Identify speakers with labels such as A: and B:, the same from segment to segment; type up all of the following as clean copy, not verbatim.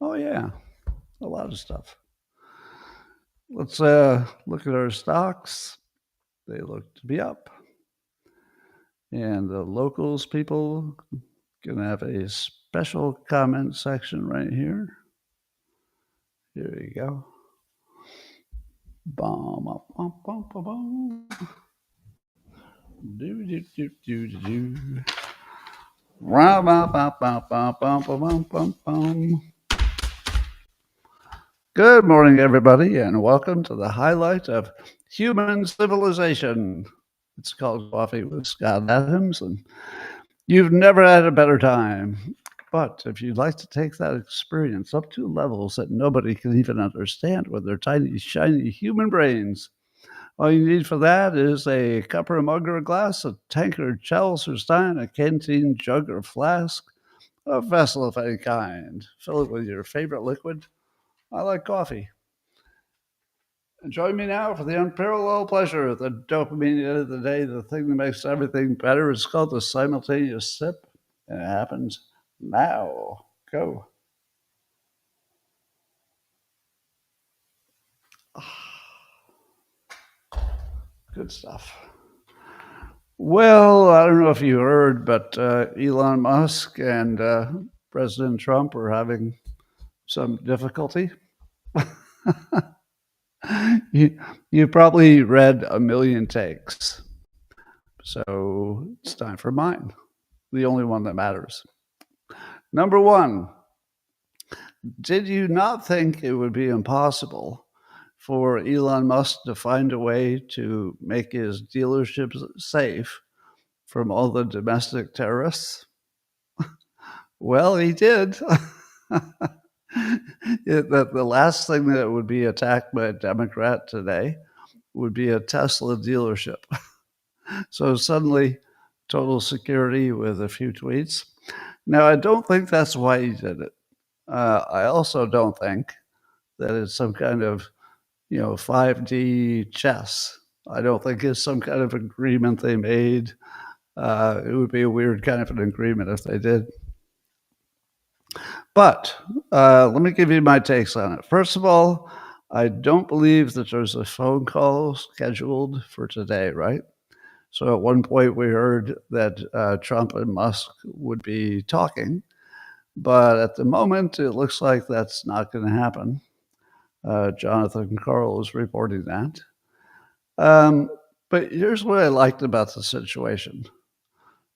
A: Oh, yeah, a lot of stuff. Let's look at our stocks. They look to be up. And the locals people can have a special comment section right here. Here you go. Bum, bum, bum, bum, bum. Do, do, do, do, do, do. Good morning, everybody, and welcome to the highlight of human civilization. It's called Coffee with Scott Adams, and you've never had a better time. But if you'd like to take that experience up to levels that nobody can even understand with their tiny, shiny human brains, all you need for that is a cup or a mug or a glass, a tankard, chalice or stein, a canteen, jug or flask, a vessel of any kind. Fill it with your favorite liquid. I like coffee. And join me now for the unparalleled pleasure of the dopamine of the day, the thing that makes everything better. It's called the simultaneous sip, and it happens now. Go. Good stuff. Well, I don't know if you heard, but Elon Musk and President Trump are having some difficulty. You probably read a million takes. So it's time for mine, the only one that matters. Number one, did you not think it would be impossible for Elon Musk to find a way to make his dealerships safe from all the domestic terrorists? Well, he did. The last thing that would be attacked by a Democrat today would be a Tesla dealership. So suddenly, total security with a few tweets. Now, I don't think that's why he did it. I also don't think that it's some kind of 5D chess. I don't think it's some kind of agreement they made. It would be a weird kind of an agreement if they did. But let me give you my takes on it. First of all, I don't believe that there's a phone call scheduled for today, right? So at one point we heard that Trump and Musk would be talking, but at the moment it looks like that's not going to happen. Jonathan Karl is reporting that. But here's what I liked about the situation.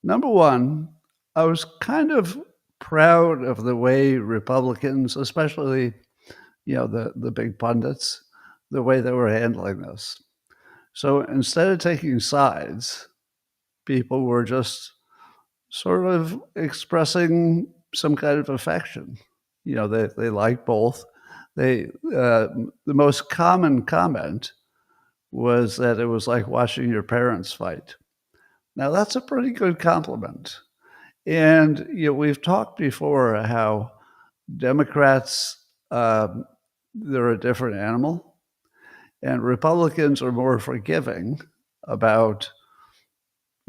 A: Number one, I was kind of proud of the way Republicans, especially, the big pundits, the way they were handling this. So instead of taking sides, people were just sort of expressing some kind of affection. They like both. The most common comment was that it was like watching your parents fight. Now, that's a pretty good compliment. And we've talked before how Democrats, they're a different animal, and Republicans are more forgiving about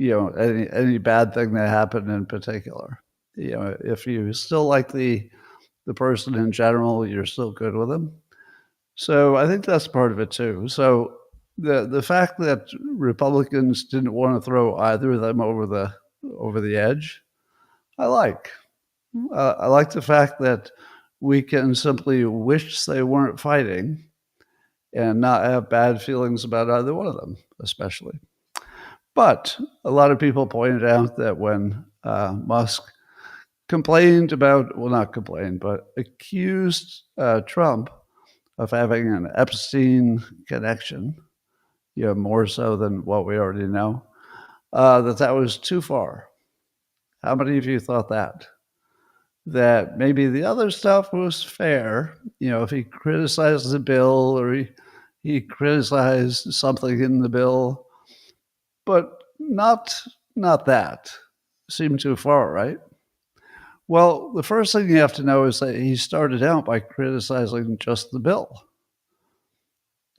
A: any bad thing that happened in particular. If you still like the person in general, you're still good with them. So I think that's part of it too. So the fact that Republicans didn't want to throw either of them over the edge, I like. I like the fact that we can simply wish they weren't fighting and not have bad feelings about either one of them, especially. But a lot of people pointed out that when Musk complained about, well, not complained, but accused Trump of having an Epstein connection, more so than what we already know, that was too far. How many of you thought that? That maybe the other stuff was fair, if he criticized the bill or he criticized something in the bill, but not that. Seemed too far, right? Well, the first thing you have to know is that he started out by criticizing just the bill.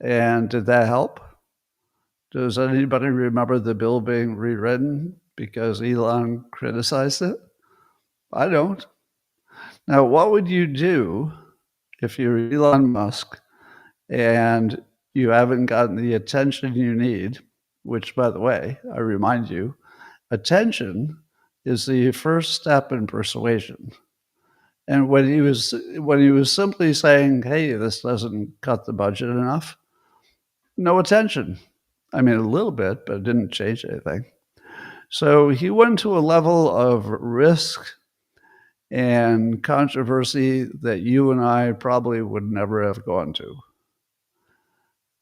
A: And did that help? Does anybody remember the bill being rewritten because Elon criticized it? I don't. Now, what would you do if you're Elon Musk and you haven't gotten the attention you need, which, by the way, I remind you, attention is the first step in persuasion. And when he was simply saying, "Hey, this doesn't cut the budget enough," no attention. I mean, a little bit, but it didn't change anything. So he went to a level of risk and controversy that you and I probably would never have gone to.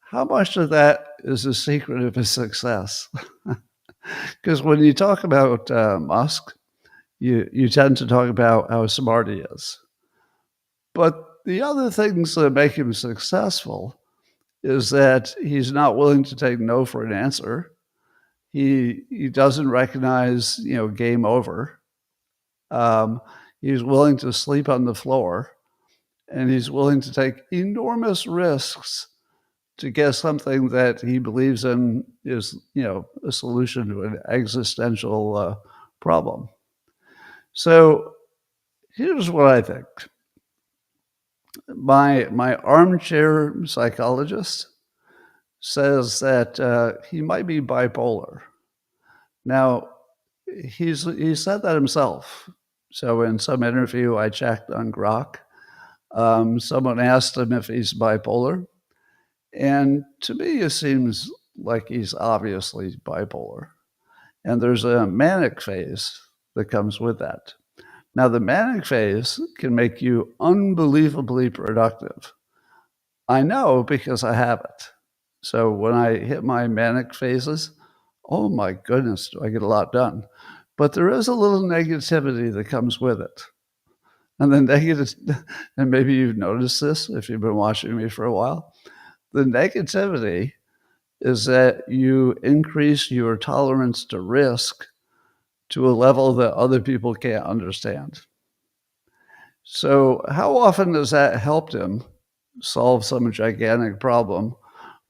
A: How much of that is the secret of his success? Because when you talk about Musk, you tend to talk about how smart he is. But the other things that make him successful is that he's not willing to take no for an answer. He doesn't recognize, game over. He's willing to sleep on the floor, and he's willing to take enormous risks to get something that he believes in is, a solution to an existential problem. So here's what I think. My armchair psychologist says that he might be bipolar. Now, he said that himself. So in some interview I checked on Grok, someone asked him if he's bipolar. And to me, it seems like he's obviously bipolar. And there's a manic phase that comes with that. Now, the manic phase can make you unbelievably productive. I know because I have it. So when I hit my manic phases, oh my goodness, do I get a lot done. But there is a little negativity that comes with it. And the negative, and maybe you've noticed this if you've been watching me for a while, the negativity is that you increase your tolerance to risk to a level that other people can't understand. So how often has that helped him solve some gigantic problem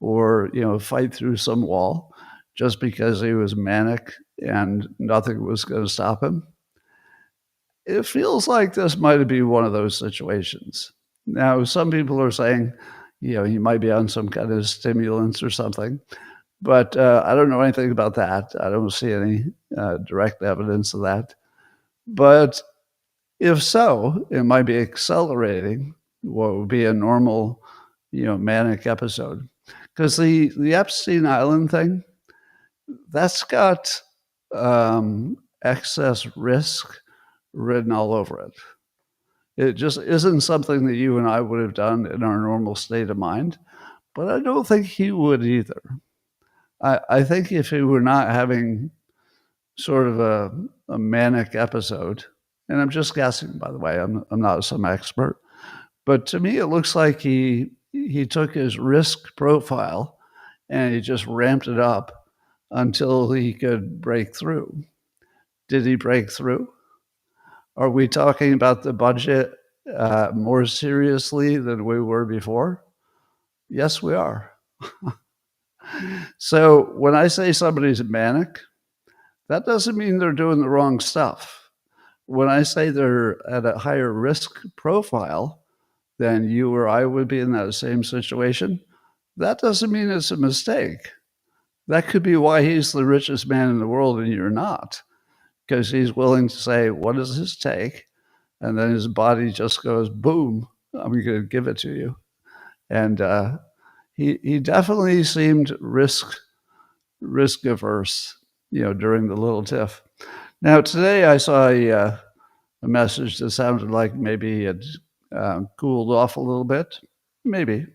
A: or, fight through some wall just because he was manic and nothing was going to stop him? It feels like this might be one of those situations. Now, some people are saying, he might be on some kind of stimulants or something, but I don't know anything about that. I don't see any direct evidence of that. But if so, it might be accelerating what would be a normal, manic episode. Because the Epstein Island thing, that's got excess risk written all over it. It just isn't something that you and I would have done in our normal state of mind, but I don't think he would either. I think if he were not having sort of a manic episode, and I'm just guessing, by the way, I'm not some expert, but to me it looks like he took his risk profile and he just ramped it up until he could break through. Did he break through? Are we talking about the budget more seriously than we were before? Yes, we are. So when I say somebody's manic, that doesn't mean they're doing the wrong stuff. When I say they're at a higher risk profile than you or I would be in that same situation, that doesn't mean it's a mistake. That could be why he's the richest man in the world and you're not, because he's willing to say, what does this take? And then his body just goes, boom, I'm going to give it to you. And he definitely seemed risk averse, during the little tiff. Now, today I saw a message that sounded like maybe it cooled off a little bit. Maybe.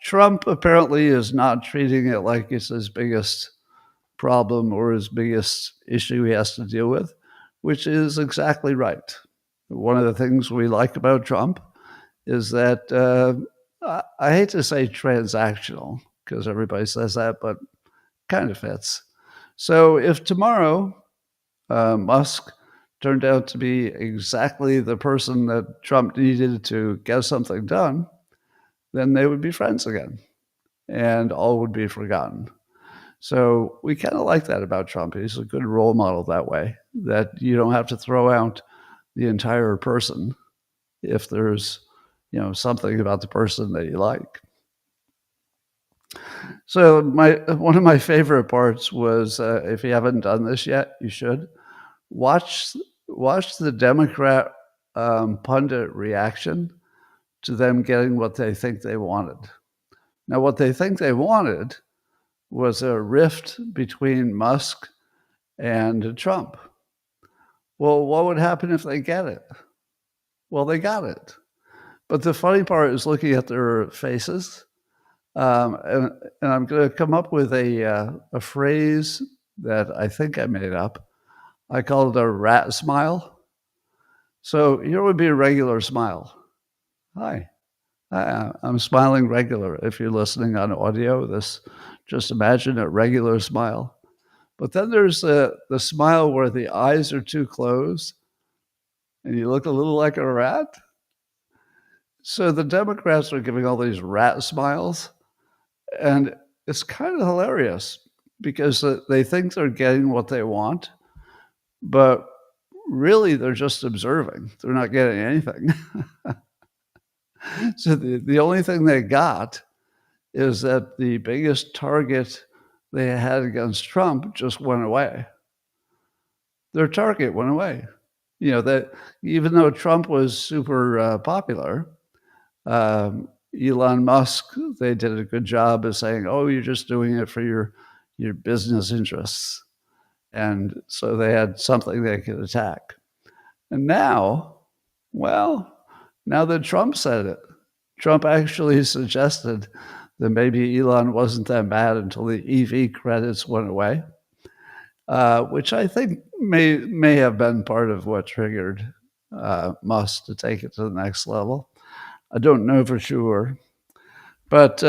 A: Trump apparently is not treating it like it's his biggest problem or his biggest issue he has to deal with, which is exactly right. One of the things we like about Trump is that, I hate to say transactional, because everybody says that, but kind of fits. So if tomorrow Musk turned out to be exactly the person that Trump needed to get something done, then they would be friends again and all would be forgotten. So we kind of like that about Trump. He's a good role model that way, that you don't have to throw out the entire person if there's something about the person that you like. So one of my favorite parts was, if you haven't done this yet, you should watch the Democrat pundit reaction to them getting what they think they wanted. Now, what they think they wanted was a rift between Musk and Trump. Well, what would happen if they get it? Well, they got it. But the funny part is looking at their faces. And I'm going to come up with a phrase that I think I made up. I call it a rat smile. So here would be a regular smile. Hi, I'm smiling regular. If you're listening on audio, just imagine a regular smile. But then there's the smile where the eyes are too closed and you look a little like a rat. So the Democrats are giving all these rat smiles, and it's kind of hilarious because they think they're getting what they want, but really they're just observing. They're not getting anything. So the only thing they got is that the biggest target they had against Trump just went away. Their target went away. That even though Trump was super popular, Elon Musk, they did a good job of saying, "Oh, you're just doing it for your business interests," and so they had something they could attack. And now that Trump said it, Trump actually suggested that maybe Elon wasn't that bad until the EV credits went away, which I think may have been part of what triggered Musk to take it to the next level. I don't know for sure, but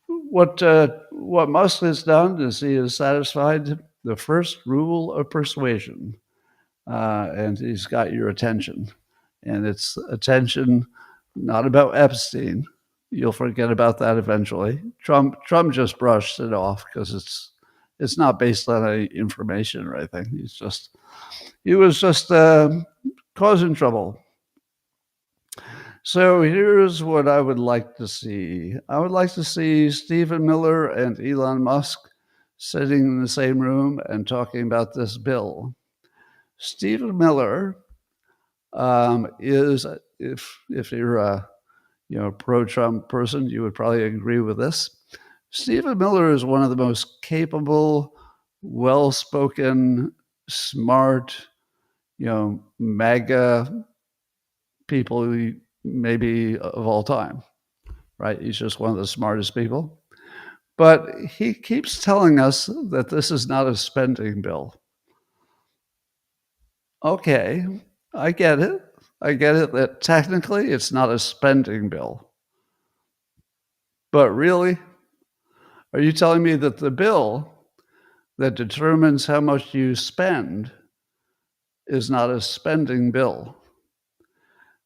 A: what Musk has done is he has satisfied the first rule of persuasion, and he's got your attention, and it's attention not about Epstein. You'll forget about that eventually. Trump just brushed it off because it's not based on any information or anything. He was just causing trouble. So here's what I would like to see. I would like to see Stephen Miller and Elon Musk sitting in the same room and talking about this bill. Stephen Miller is, if you're a pro-Trump person, you would probably agree with this. Stephen Miller is one of the most capable, well-spoken, smart, MAGA people maybe of all time, right? He's just one of the smartest people. But he keeps telling us that this is not a spending bill. Okay, I get it. I get it that technically it's not a spending bill. But really, are you telling me that the bill that determines how much you spend is not a spending bill?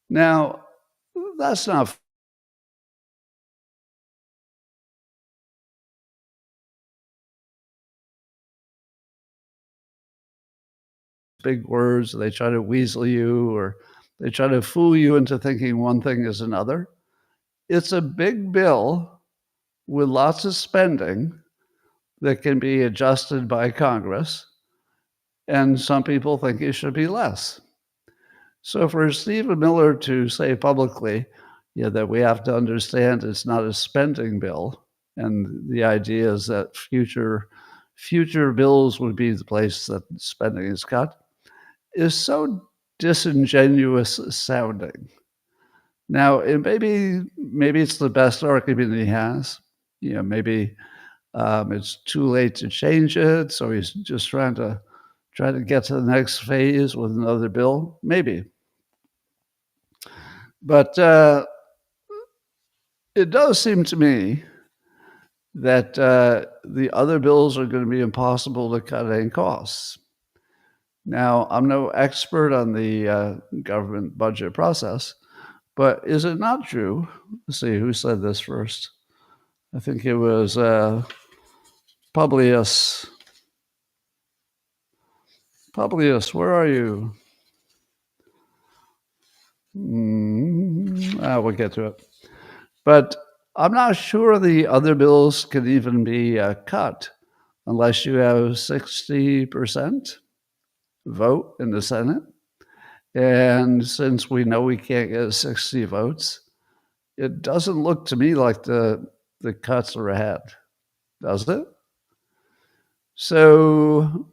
A: Now, that's not big words. They try to weasel you, or they try to fool you into thinking one thing is another. It's a big bill with lots of spending that can be adjusted by Congress, and some people think it should be less. So for Stephen Miller to say publicly, that we have to understand it's not a spending bill, and the idea is that future bills would be the place that spending is cut, is so disingenuous sounding. Now, maybe it's the best argument he has. Maybe it's too late to change it, so he's just trying to get to the next phase with another bill. Maybe. But it does seem to me that the other bills are going to be impossible to cut any costs. Now, I'm no expert on the government budget process, but is it not true? Let's see, who said this first? I think it was Pablus. Pablus, where are you? We'll get to it. But I'm not sure the other bills can even be cut unless you have 60% vote in the Senate. And since we know we can't get 60 votes, it doesn't look to me like the cuts are ahead, does it? So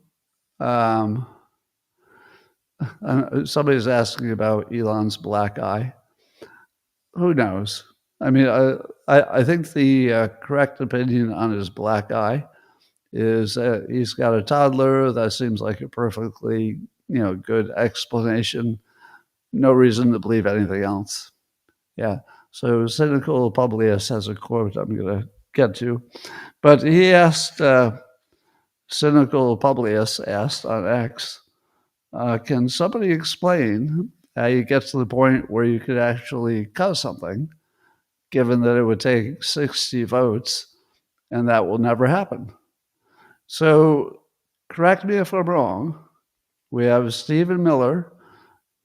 A: somebody's asking about Elon's black eye. Who knows? I mean, I think the correct opinion on his black eye is he's got a toddler. That seems like a perfectly, good explanation. No reason to believe anything else. Yeah. So cynical Publius has a quote I'm going to get to, but he asked, cynical Publius asked on X, can somebody explain how you get to the point where you could actually cut something, given that it would take 60 votes, and that will never happen? So correct me if I'm wrong. We have Stephen Miller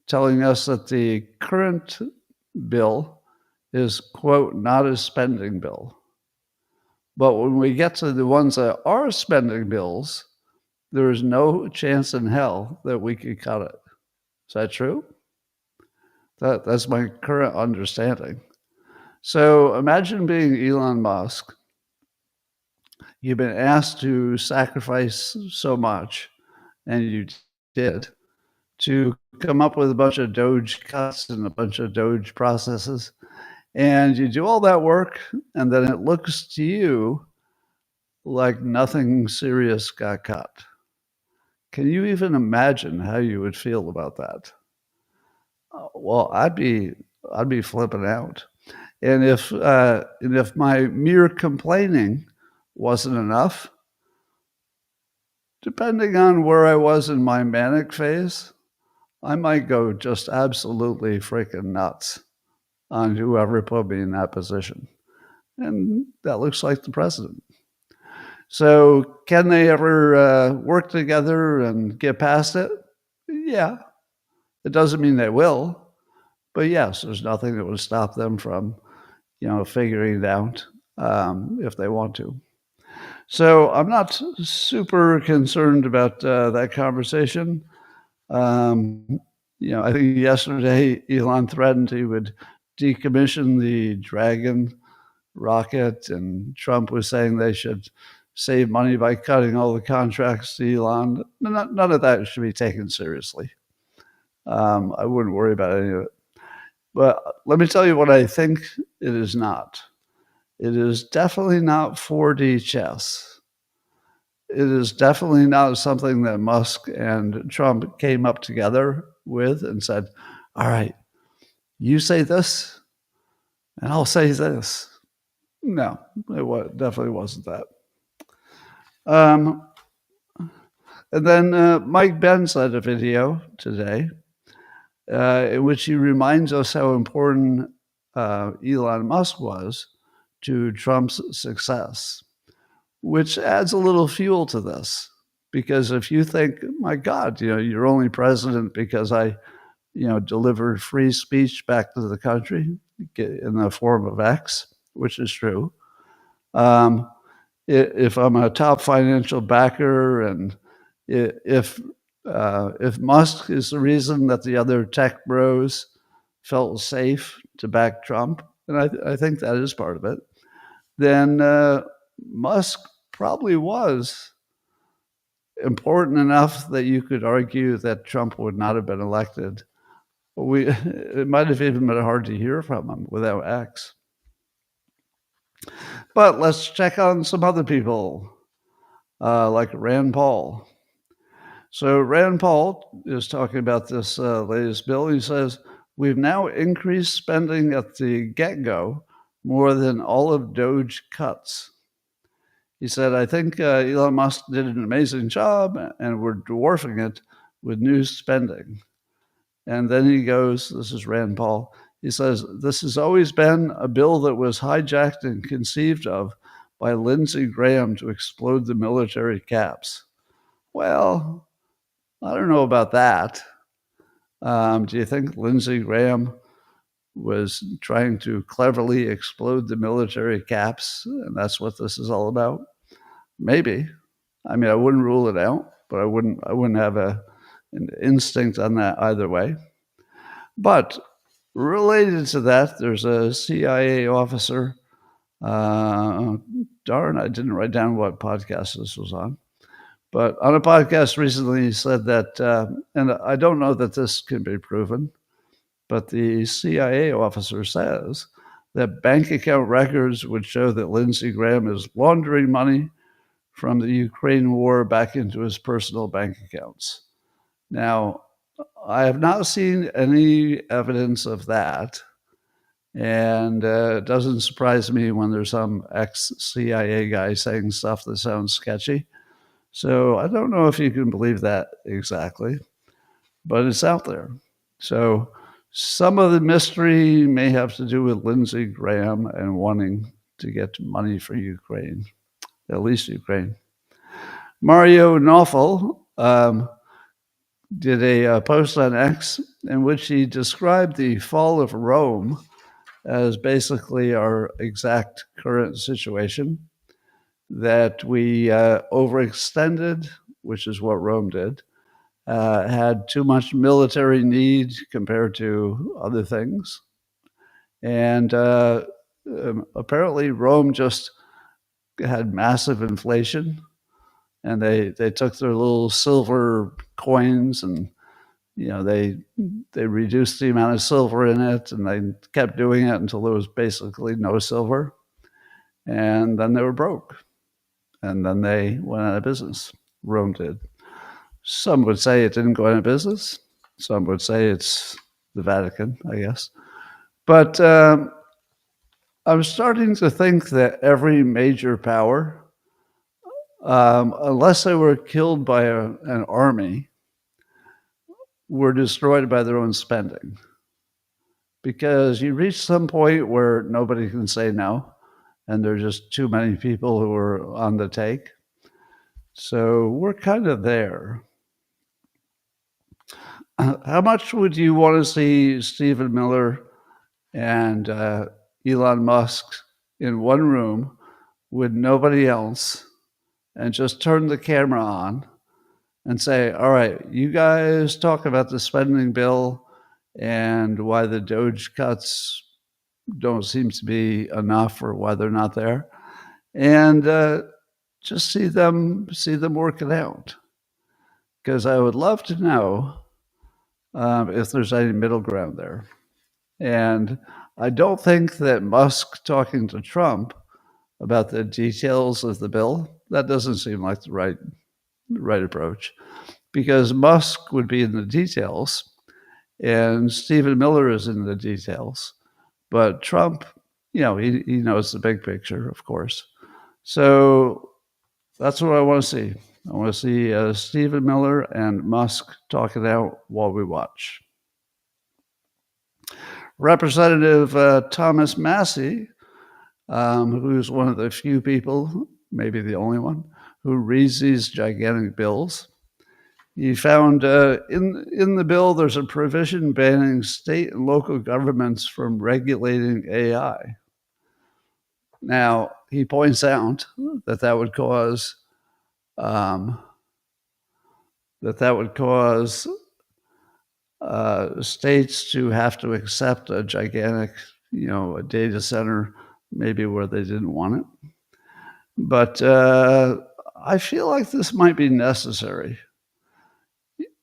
A: telling us that the current bill is, quote, not a spending bill. But when we get to the ones that are spending bills, there is no chance in hell that we could cut it. Is that true? That's my current understanding. So imagine being Elon Musk. You've been asked to sacrifice so much, and you did, to come up with a bunch of Doge cuts and a bunch of Doge processes. And you do all that work, and then it looks to you like nothing serious got cut. Can you even imagine how you would feel about that? Well, I'd be flipping out. And if my mere complaining wasn't enough, depending on where I was in my manic phase, I might go just absolutely freaking nuts on whoever put me in that position. And that looks like the president. So can they ever work together and get past it? Yeah. It doesn't mean they will. But yes, there's nothing that would stop them from, figuring it out if they want to. So I'm not super concerned about that conversation. I think yesterday Elon threatened he would decommission the Dragon rocket, and Trump was saying they should save money by cutting all the contracts to Elon. None of that should be taken seriously. I wouldn't worry about any of it. But let me tell you what I think it is not. It is definitely not 4D chess. It is definitely not something that Musk and Trump came up together with and said, all right, you say this, and I'll say this. No, it definitely wasn't that. And then Mike Benz had a video today in which he reminds us how important Elon Musk was to Trump's success, which adds a little fuel to this. Because if you think, my God, you're only president because I, delivered free speech back to the country in the form of X, which is true. If I'm a top financial backer, and if Musk is the reason that the other tech bros felt safe to back Trump, and I think that is part of it, then Musk probably was important enough that you could argue that Trump would not have been elected. It might have even been hard to hear from him without X. But let's check on some other people, like Rand Paul. So Rand Paul is talking about this latest bill. He says, we've now increased spending at the get-go more than all of Doge cuts. He said, I think Elon Musk did an amazing job, and we're dwarfing it with new spending. And then he goes, this is Rand Paul, he says, this has always been a bill that was hijacked and conceived of by Lindsey Graham to explode the military caps. Well, I don't know about that. Do you think Lindsey Graham was trying to cleverly explode the military caps, and that's what this is all about? Maybe. I mean, I wouldn't rule it out, but I wouldn't have an instinct on that either way. But related to that, there's a CIA officer. Darn, I didn't write down what podcast this was on. But on a podcast recently, he said that, and I don't know that this can be proven, but the CIA officer says that bank account records would show that Lindsey Graham is laundering money from the Ukraine war back into his personal bank accounts. Now, I have not seen any evidence of that. And it doesn't surprise me when there's some ex-CIA guy saying stuff that sounds sketchy. So I don't know if you can believe that exactly, but it's out there. So some of the mystery may have to do with Lindsey Graham and wanting to get money for Ukraine, at least Ukraine. Mario Nawfal did a post on X in which he described the fall of Rome as basically our exact current situation, that we overextended, which is what Rome did, had too much military need compared to other things. And apparently Rome just had massive inflation, and they took their little silver coins and they reduced the amount of silver in it, and they kept doing it until there was basically no silver. And then they were broke. And then they went out of business. Rome did. Some would say it didn't go out of business. Some would say it's the Vatican, I guess. But I'm starting to think that every major power, unless they were killed by an army, were destroyed by their own spending. Because you reach some point where nobody can say no, and there's just too many people who are on the take. So we're kind of there. How much would you want to see Stephen Miller and Elon Musk in one room with nobody else and just turn the camera on and say, all right, you guys talk about the spending bill and why the Doge cuts don't seem to be enough or why they're not there, and just see them work it out. Because I would love to know if there's any middle ground there. And I don't think that Musk talking to Trump about the details of the bill, that doesn't seem like the right approach, because Musk would be in the details and Stephen Miller is in the details. But Trump, he knows the big picture, of course. So that's what I want to see. I want to see Stephen Miller and Musk talk it out while we watch. Representative Thomas Massie, who's one of the few people, maybe the only one, who reads these gigantic bills. He found in the bill there's a provision banning state and local governments from regulating AI. Now, he points out that would cause states to have to accept a gigantic, a data center, maybe where they didn't want it. But I feel like this might be necessary.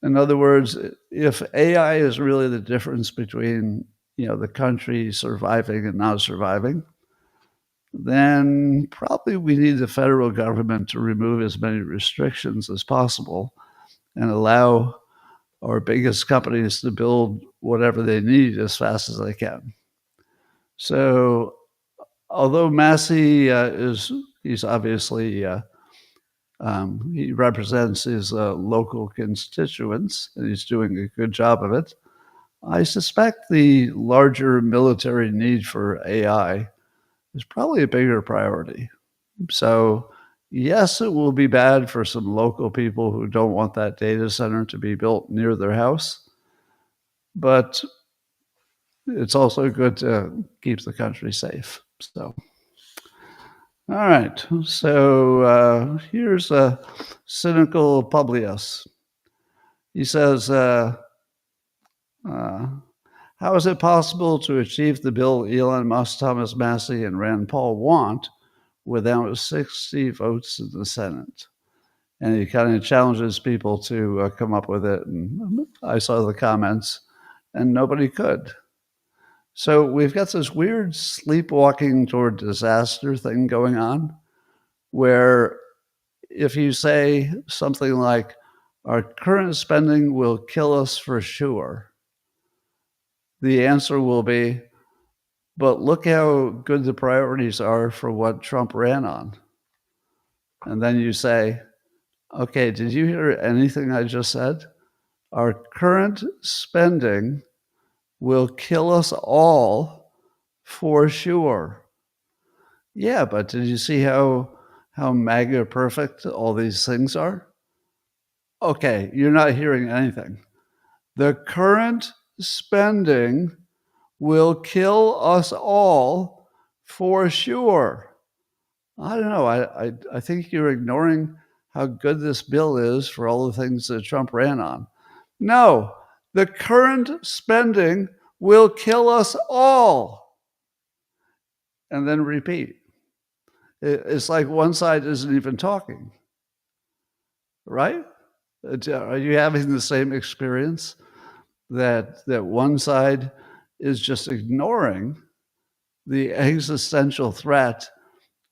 A: In other words, if AI is really the difference between, the country surviving and not surviving, then probably we need the federal government to remove as many restrictions as possible and allow our biggest companies to build whatever they need as fast as they can. So although Massie he's obviously, he represents his local constituents, and he's doing a good job of it, I suspect the larger military need for AI is probably a bigger priority. So yes, it will be bad for some local people who don't want that data center to be built near their house. But it's also good to keep the country safe. So, all right. So here's a cynical Publius. He says, how is it possible to achieve the bill Elon Musk, Thomas Massie, and Rand Paul want without 60 votes in the Senate? And he kind of challenges people to come up with it. And I saw the comments, and nobody could. So we've got this weird sleepwalking toward disaster thing going on, where if you say something like, our current spending will kill us for sure, the answer will be, but look how good the priorities are for what Trump ran on. And then you say, okay, did you hear anything I just said? Our current spending will kill us all for sure. Yeah, but did you see how MAGA perfect all these things are? Okay, you're not hearing anything. The current spending will kill us all for sure. I don't know. I think you're ignoring how good this bill is for all the things that Trump ran on. No, the current spending will kill us all. And then repeat. It's like one side isn't even talking, right? Are you having the same experience that one side is just ignoring the existential threat,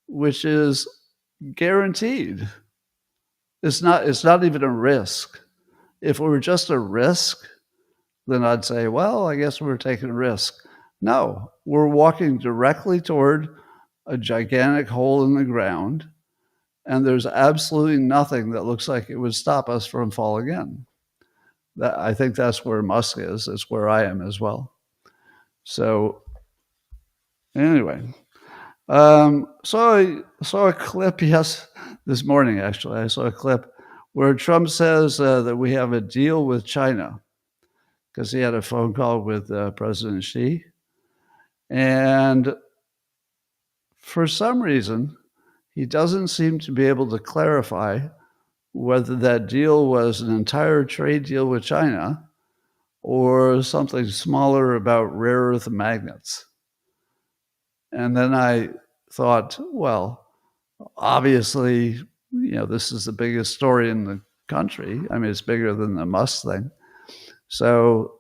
A: which is guaranteed? It's not even a risk. If it were just a risk, then I'd say, well, I guess we're taking a risk. No, we're walking directly toward a gigantic hole in the ground, and there's absolutely nothing that looks like it would stop us from falling in. I think that's where Musk is. It's where I am as well. So anyway, saw a clip this morning, actually. I saw a clip where Trump says that we have a deal with China because he had a phone call with President Xi. And for some reason, he doesn't seem to be able to clarify whether that deal was an entire trade deal with China or something smaller about rare earth magnets. And then I thought, well, obviously, this is the biggest story in the country. I mean, it's bigger than the Musk thing. So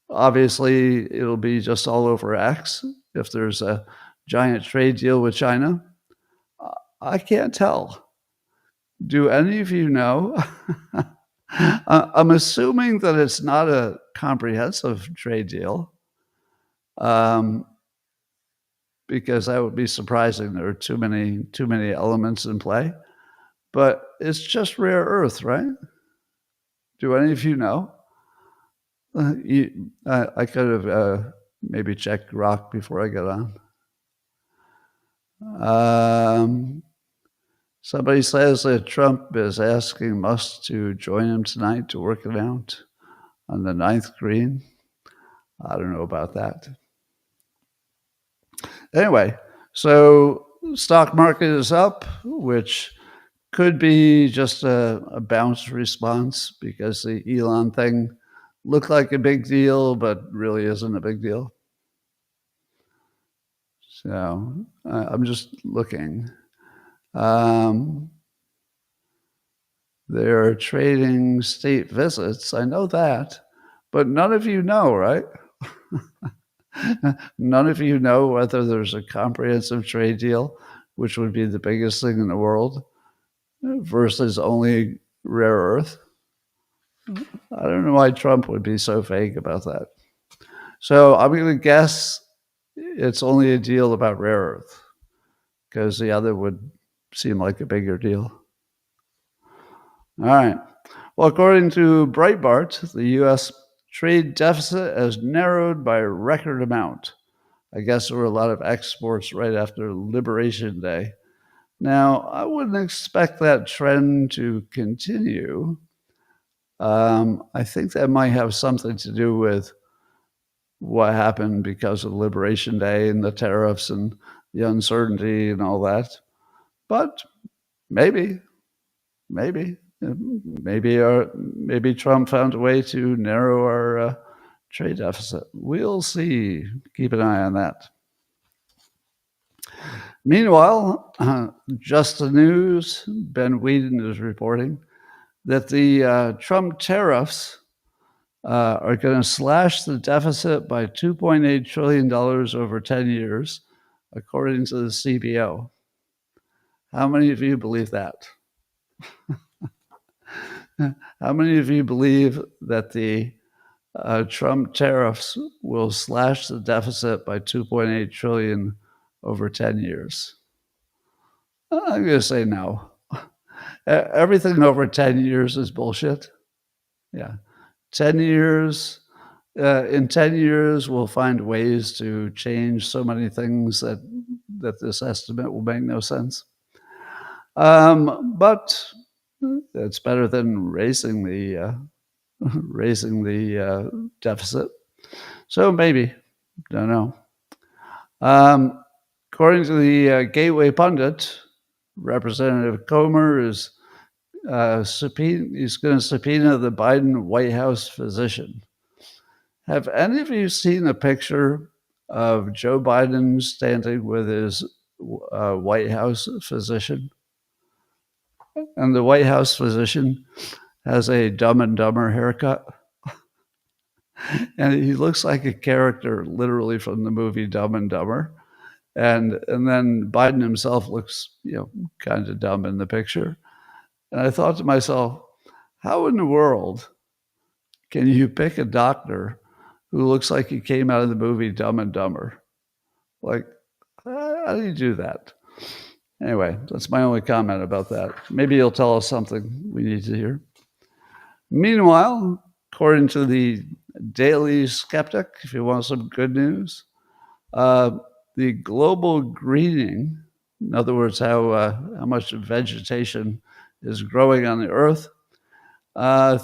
A: obviously, it'll be just all over X if there's a giant trade deal with China. I can't tell. Do any of you know? I'm assuming that it's not a comprehensive trade deal, because that would be surprising. There are too many elements in play. But it's just rare earth, right? Do any of you know? I could have maybe checked Rock before I got on. Somebody says that Trump is asking Musk to join him tonight to work it out on the 9th green. I don't know about that. Anyway, so stock market is up, which could be just a bounce response because the Elon thing looked like a big deal, but really isn't a big deal. So I'm just looking. They're trading state visits. I know that, but none of you know, right? None of you know whether there's a comprehensive trade deal, which would be the biggest thing in the world, versus only rare earth. I don't know why Trump would be so vague about that. So I'm going to guess it's only a deal about rare earth, because the other would seem like a bigger deal. All right. Well, according to Breitbart, the U.S. trade deficit has narrowed by a record amount. I guess there were a lot of exports right after Liberation Day. Now, I wouldn't expect that trend to continue. I think that might have something to do with what happened because of Liberation Day and the tariffs and the uncertainty and all that. But maybe maybe Trump found a way to narrow our trade deficit. We'll see. Keep an eye on that. Meanwhile, just the news, Ben Whedon is reporting that the Trump tariffs are going to slash the deficit by $2.8 trillion over 10 years, according to the CBO. How many of you believe that? How many of you believe that the Trump tariffs will slash the deficit by $2.8 trillion over 10 years? I'm going to say no. Everything over 10 years is bullshit. Yeah. 10 years, in 10 years, we'll find ways to change so many things that this estimate will make no sense. But it's better than raising the deficit. So maybe, don't know. According to the Gateway Pundit, Representative Comer is he's going to subpoena the Biden White House physician. Have any of you seen a picture of Joe Biden standing with his White House physician? And the White House physician has a Dumb and Dumber haircut. And he looks like a character literally from the movie Dumb and Dumber. And then Biden himself looks, kind of dumb in the picture. And I thought to myself, how in the world can you pick a doctor who looks like he came out of the movie Dumb and Dumber? Like, how do you do that? Anyway, that's my only comment about that. Maybe he'll tell us something we need to hear. Meanwhile, according to the Daily Skeptic, if you want some good news, the global greening, in other words, how much vegetation is growing on the Earth,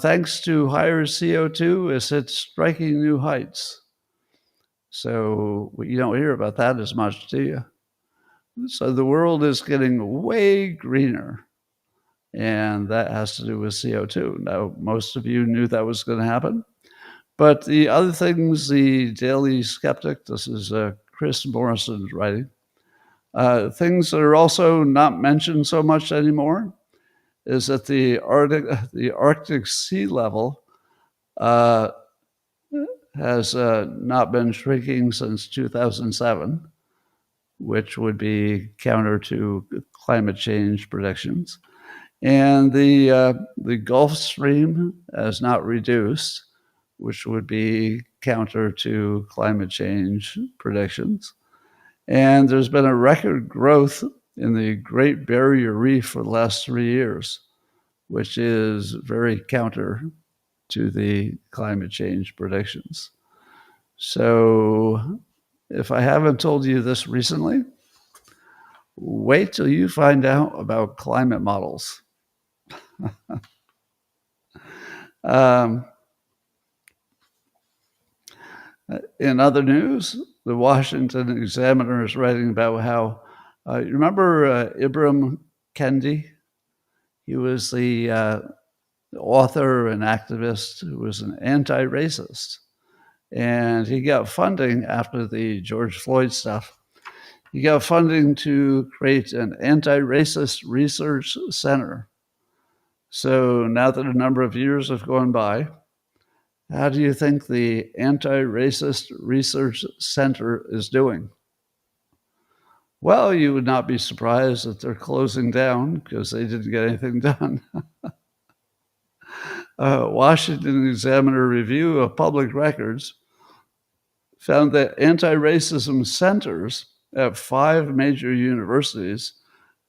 A: thanks to higher CO2, has hit striking new heights. So you don't hear about that as much, do you? So the world is getting way greener, and that has to do with CO2. Now, most of you knew that was going to happen. But the other things, the Daily Skeptic, this is Chris Morrison's writing, things that are also not mentioned so much anymore is that the Arctic sea level has not been shrinking since 2007, which would be counter to climate change predictions. And the Gulf Stream has not reduced, which would be counter to climate change predictions. And there's been a record growth in the Great Barrier Reef for the last 3 years, which is very counter to the climate change predictions. So if I haven't told you this recently, wait till you find out about climate models. In other news, the Washington Examiner is writing about how, you remember Ibram Kendi? He was the author and activist who was an anti-racist. And he got funding after the George Floyd stuff. He got funding to create an anti-racist research center. So now that a number of years have gone by, how do you think the Anti-Racist Research Center is doing? Well, you would not be surprised that they're closing down because they didn't get anything done. Washington Examiner review of public records found that anti-racism centers at 5 major universities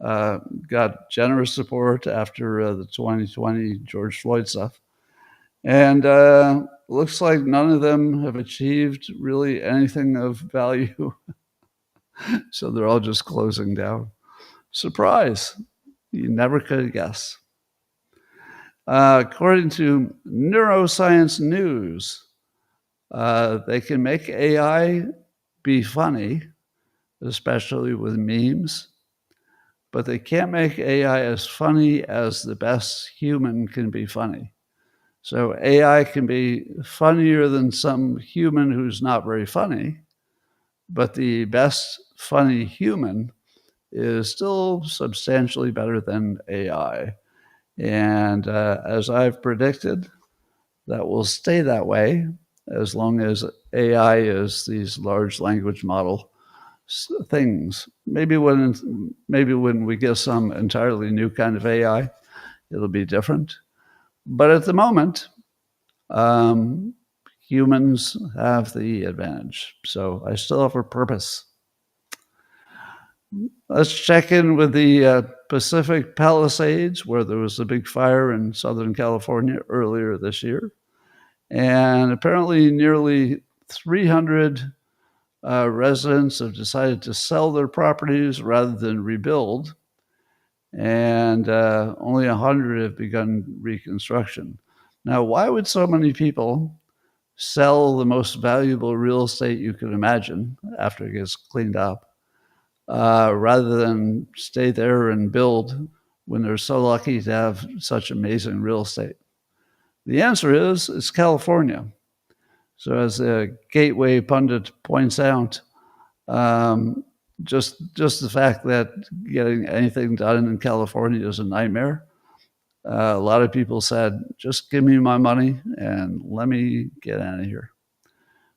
A: got generous support after the 2020 George Floyd stuff. And looks like none of them have achieved really anything of value. So they're all just closing down. Surprise. You never could guess. According to Neuroscience News, They can make AI be funny, especially with memes, but they can't make AI as funny as the best human can be funny. So AI can be funnier than some human who's not very funny, but the best funny human is still substantially better than AI. And as I've predicted, that will stay that way as long as AI is these large language model things. Maybe when we get some entirely new kind of AI, it'll be different. But at the moment, humans have the advantage. So I still have a purpose. Let's check in with the Pacific Palisades, where there was a big fire in Southern California earlier this year. And apparently nearly 300 residents have decided to sell their properties rather than rebuild. And only 100 have begun reconstruction. Now, why would so many people sell the most valuable real estate you could imagine after it gets cleaned up, rather than stay there and build when they're so lucky to have such amazing real estate? The answer is it's California. So as the Gateway pundit points out, just the fact that getting anything done in California is a nightmare. A lot of people said, just give me my money and let me get out of here.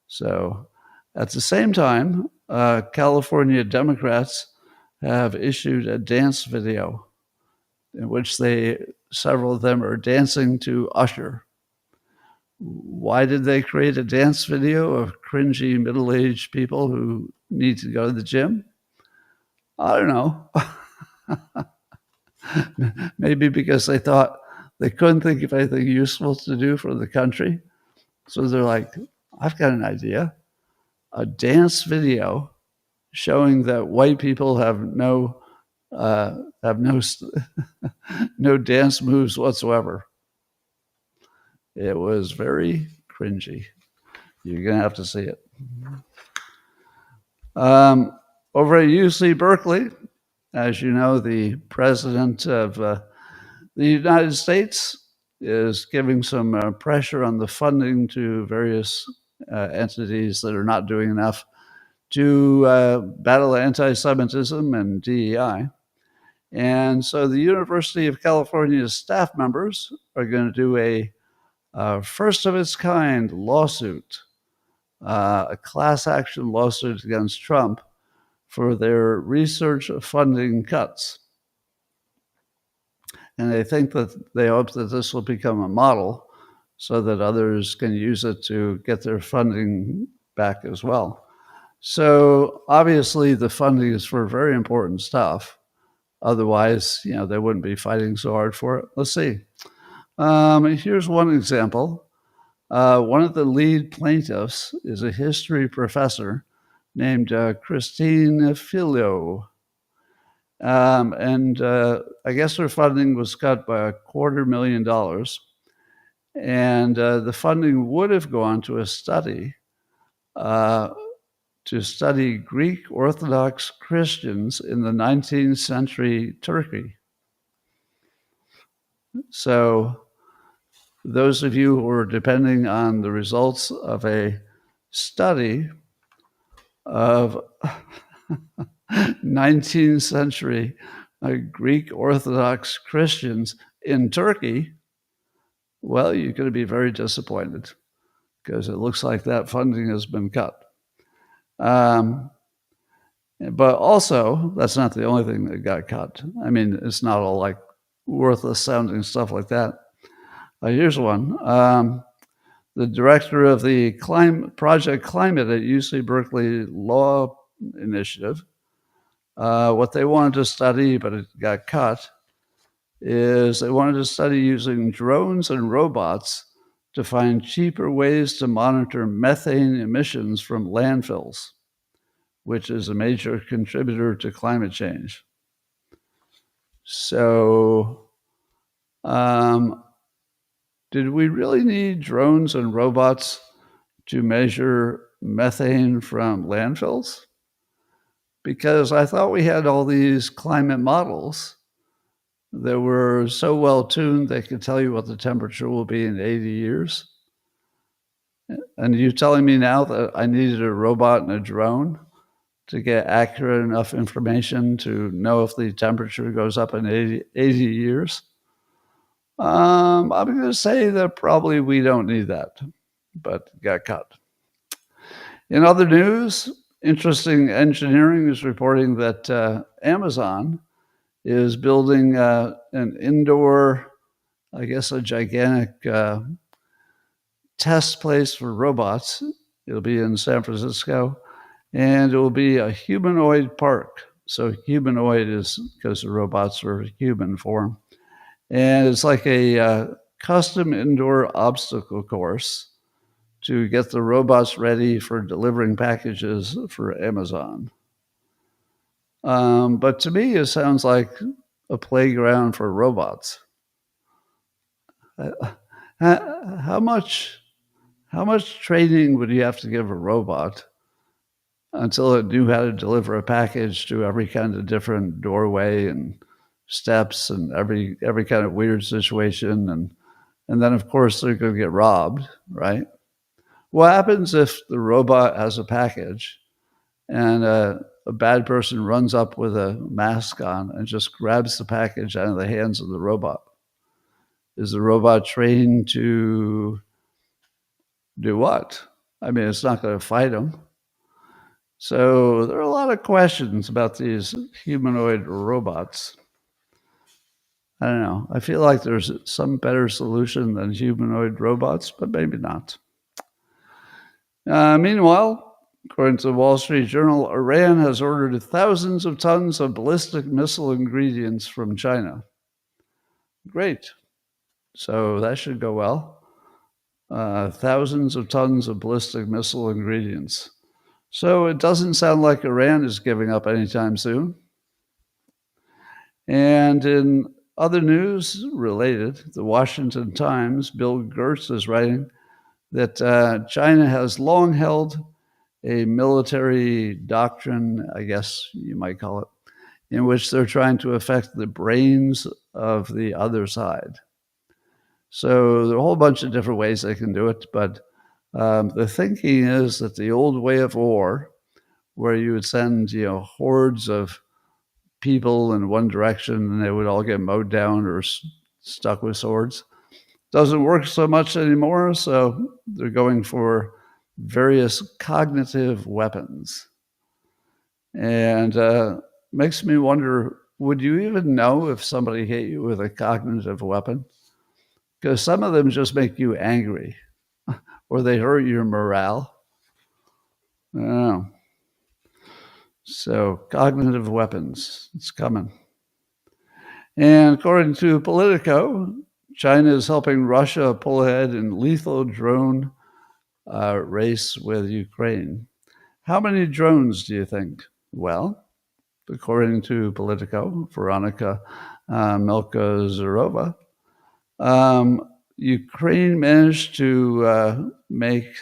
A: So at the same time, California Democrats have issued a dance video in which several of them are dancing to Usher. Why did they create a dance video of cringy middle-aged people who need to go to the gym? I don't know. Maybe because they thought they couldn't think of anything useful to do for the country. So they're like, I've got an idea. A dance video showing that white people have no no dance moves whatsoever. It was very cringy. You're going to have to see it. Over at UC Berkeley, as you know, the president of the United States is giving some pressure on the funding to various entities that are not doing enough to battle anti-Semitism and DEI. And so the University of California's staff members are going to do a first of its kind lawsuit, a class action lawsuit against Trump for their research funding cuts. And they think that they hope that this will become a model so that others can use it to get their funding back as well. So obviously the funding is for very important stuff. Otherwise, they wouldn't be fighting so hard for it. Let's see. Here's one example. One of the lead plaintiffs is a history professor named Christine Filio. And I guess her funding was cut by $250,000. And the funding would have gone to a study to study Greek Orthodox Christians in the 19th century Turkey. So those of you who are depending on the results of a study of 19th century Greek Orthodox Christians in Turkey, well, you're going to be very disappointed because it looks like that funding has been cut. But also, that's not the only thing that got cut. I mean, it's not all like worthless sounding stuff like that. Here's one. The director of the Project Climate at UC Berkeley Law Initiative, what they wanted to study, but it got cut, is they wanted to study using drones and robots to find cheaper ways to monitor methane emissions from landfills, which is a major contributor to climate change. So, did we really need drones and robots to measure methane from landfills? Because I thought we had all these climate models that were so well tuned they could tell you what the temperature will be in 80 years. And you're telling me now that I needed a robot and a drone to get accurate enough information to know if the temperature goes up in 80 years? I'm going to say that probably we don't need that, but got cut. In other news, Interesting Engineering is reporting that Amazon is building an indoor, I guess a gigantic test place for robots. It'll be in San Francisco, and it will be a humanoid park. So humanoid is because the robots are human form. And it's like a custom indoor obstacle course to get the robots ready for delivering packages for Amazon. But to me, it sounds like a playground for robots. How much training would you have to give a robot until it knew how to deliver a package to every kind of different doorway and steps and every kind of weird situation? And then, of course, they're going to get robbed, right? What happens if the robot has a package and a bad person runs up with a mask on and just grabs the package out of the hands of the robot? Is the robot trained to do what? I mean, it's not going to fight him. So there are a lot of questions about these humanoid robots. I don't know. I feel like there's some better solution than humanoid robots, but maybe not. Meanwhile, according to the Wall Street Journal, Iran has ordered thousands of tons of ballistic missile ingredients from China. Great. So that should go well. Thousands of tons of ballistic missile ingredients. So it doesn't sound like Iran is giving up anytime soon. And in other news related, the Washington Times, Bill Gertz is writing that China has long held a military doctrine, I guess you might call it, in which they're trying to affect the brains of the other side. So there are a whole bunch of different ways they can do it, but the thinking is that the old way of war, where you would send, hordes of people in one direction and they would all get mowed down or stuck with swords, doesn't work so much anymore. So they're going for various cognitive weapons. And makes me wonder, would you even know if somebody hit you with a cognitive weapon? Because some of them just make you angry or they hurt your morale. I don't know. So cognitive weapons, it's coming. And according to Politico, China is helping Russia pull ahead in lethal drone race with Ukraine. How many drones do you think? Well, according to Politico, Veronica Melkozarova, Ukraine managed to make,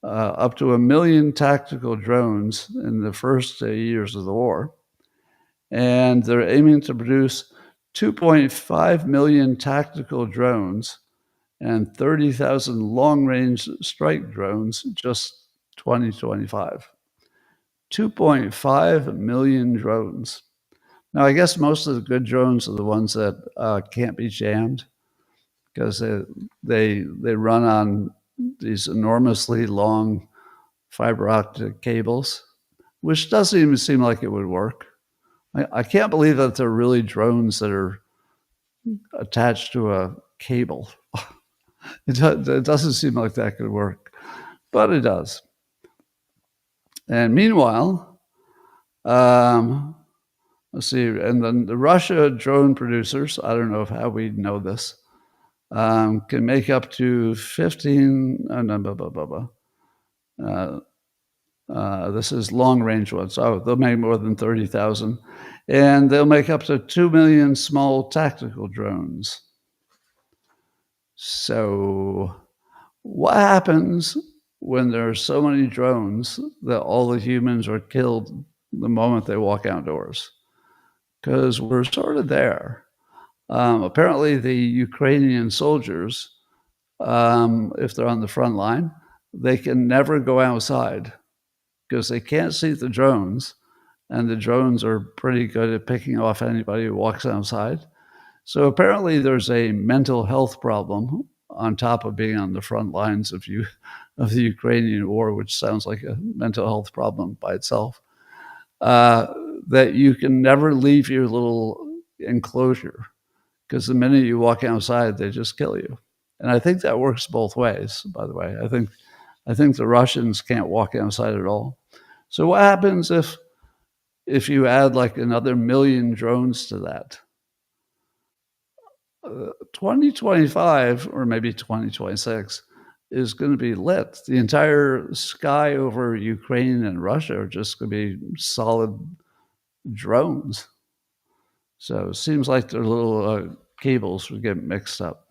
A: up to 1 million tactical drones in the first years of the war. And they're aiming to produce 2.5 million tactical drones and 30,000 long-range strike drones just 2025. 2.5 million drones. Now, I guess most of the good drones are the ones that can't be jammed because they run on these enormously long fiber optic cables, which doesn't even seem like it would work. I can't believe that they're really drones that are attached to a cable. It doesn't seem like that could work, but it does. And meanwhile, let's see, and then the Russia drone producers, I don't know how we know this, can make up to 15, this is long-range ones. Oh, they'll make more than 30,000. And they'll make up to 2 million small tactical drones. So What happens when there are so many drones that all the humans are killed the moment they walk outdoors? Because we're sort of there. Apparently, the Ukrainian soldiers, if they're on the front line, they can never go outside because they can't see the drones, and the drones are pretty good at picking off anybody who walks outside. So apparently, there's a mental health problem on top of being on the front lines of the Ukrainian war, which sounds like a mental health problem by itself. Uh, that you can never leave your little enclosure because the minute you walk outside, they just kill you. And I think that works both ways, by the way. I think the Russians can't walk outside at all. So what happens if you add like another million drones to that? 2025 or maybe 2026 is going to be lit. The entire sky over Ukraine and Russia are just going to be solid drones. So it seems like their little cables would get mixed up.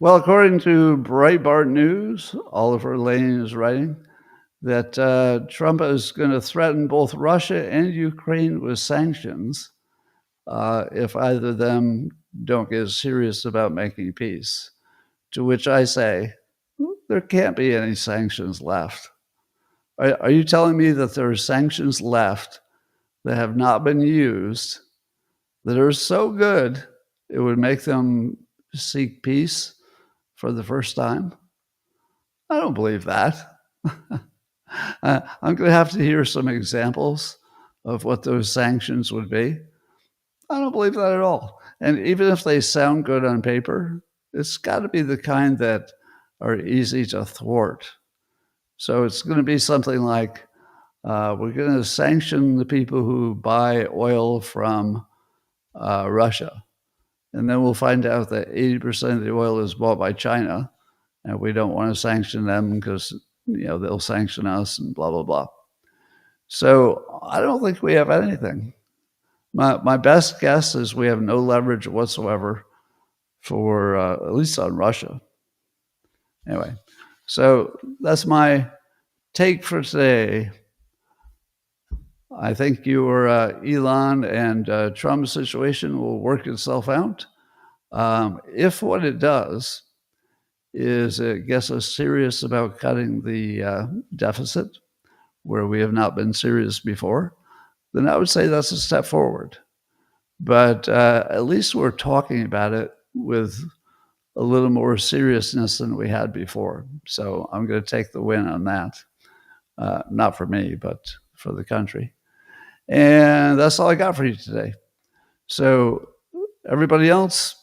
A: Well, according to Breitbart News, Oliver Lane is writing that Trump is going to threaten both Russia and Ukraine with sanctions if either of them don't get serious about making peace. To which I say, there can't be any sanctions left. Are you telling me that there are sanctions left that have not been used that are so good it would make them seek peace for the first time? I don't believe that. I'm going to have to hear some examples of what those sanctions would be. I don't believe that at all. And even if they sound good on paper, it's got to be the kind that are easy to thwart. So it's going to be something like, we're going to sanction the people who buy oil from Russia. And then we'll find out that 80% of the oil is bought by China, and we don't want to sanction them because they'll sanction us and blah, blah, blah. So I don't think we have anything. My best guess is we have no leverage whatsoever for at least on Russia. Anyway, so that's my take for today. I think your Elon and Trump situation will work itself out. If what it does is it gets us serious about cutting the deficit, where we have not been serious before, then I would say that's a step forward. But at least we're talking about it with a little more seriousness than we had before. So I'm going to take the win on that. Not for me, but for the country. And that's all I got for you today. So everybody else,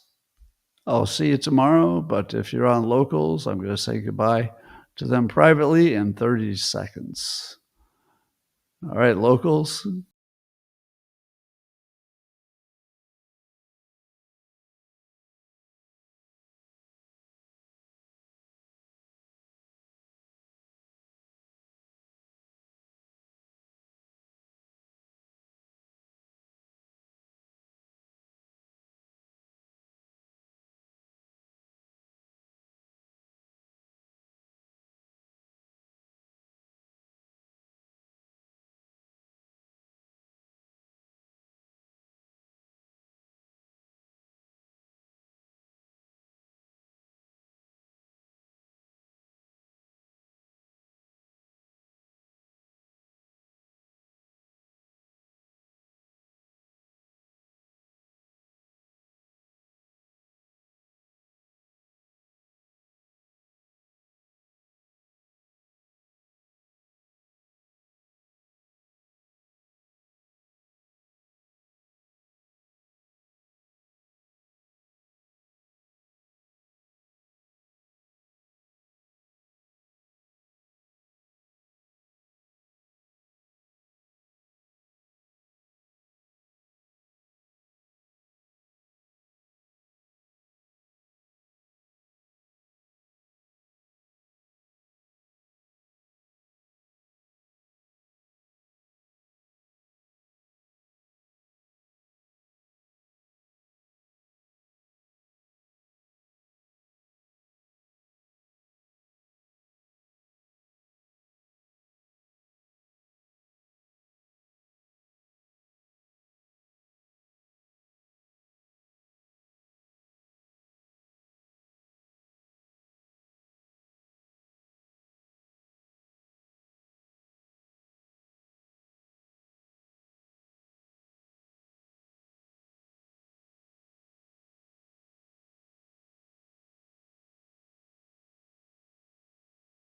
A: I'll see you tomorrow. But if you're on locals, I'm going to say goodbye to them privately in 30 seconds. All right, locals,